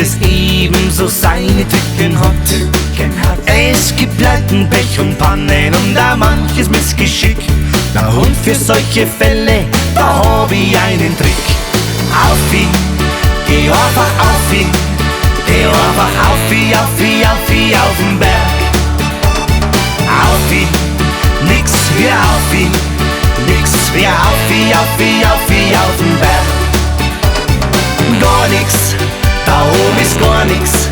es ebenso seine Tücken hat. Es gibt Leiden, Pech und Pannen und auch manches Missgeschick. Na und für solche Fälle, da hab ich einen Trick. Aufi, geh einfach aufi, geh einfach aufi, aufi, aufi auf den Berg. Aufi, nix wie aufi, nix wie aufi, aufi, aufi auf den Berg. Gar nix, da oben ist gar nix,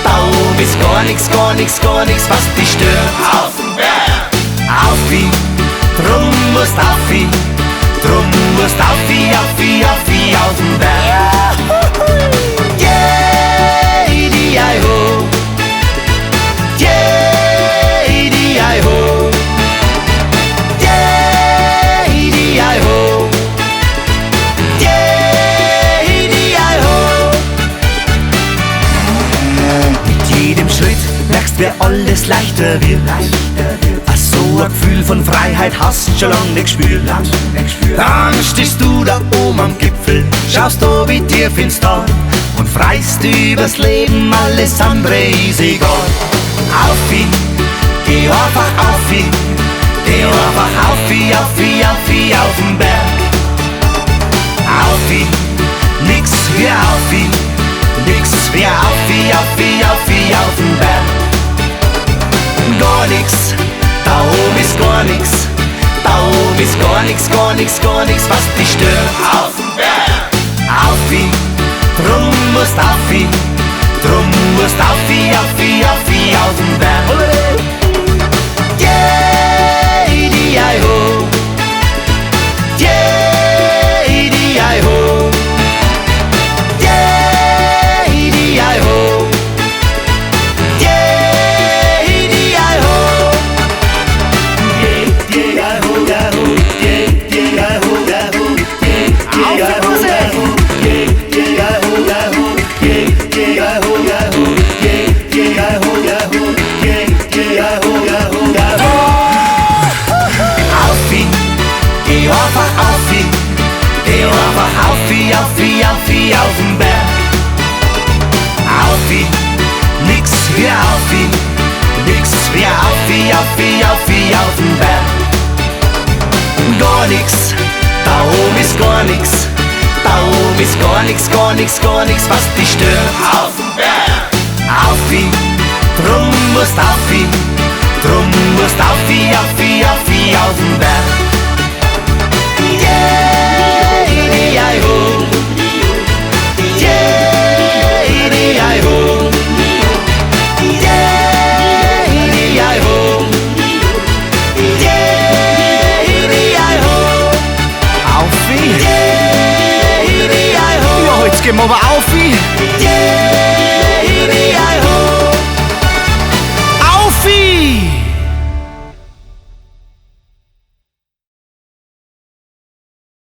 da oben ist gar nix, gar nix, gar nix, was dich stört. Auf den Berg! Aufi, drum musst aufi, drum musst aufi, aufi, aufi auf den Berg. Yeah, di-di-i-ho, yeah, di-di-i-ho, yeah, di-di-i-ho, yeah, di-di-i-ho. Mit jedem Schritt merkst, wer alles leichter wird. So ein Gefühl von Freiheit hast schon lang nicht gespürt. Dann stehst du da oben am Gipfel, schaust da wie tief ins Tal und freist übers Leben, alles andere ist egal. Aufi, geh einfach aufi, geh einfach aufi, aufi, aufi auf den Berg. Aufi, nix wie aufi, nix wie aufi, aufi, aufi auf den Berg. Gar nix, da oben ist gar nix, da oben ist gar nix, gar nix, gar nix, was dich stört. Auf den Berg! Aufi, drum musst aufi, drum musst aufi, aufi, aufi auf den Berg. Yeah, di-di-i-ho, yeah, di-di-i-ho, yeah, di-di-i-ho, yeah, di-di-i-ho. Aufi, aufi, aufi auf den Berg. Aufi, nix wie aufi, nix wie aufi, aufi, aufi auf den Berg. Gar nix, da oben ist gar nix, da oben ist gar nix, gar nix, gar nix, was dich stört. Auf den Berg! Aufi, drum musst aufi, drum musst aufi, aufi, aufi auf den Berg.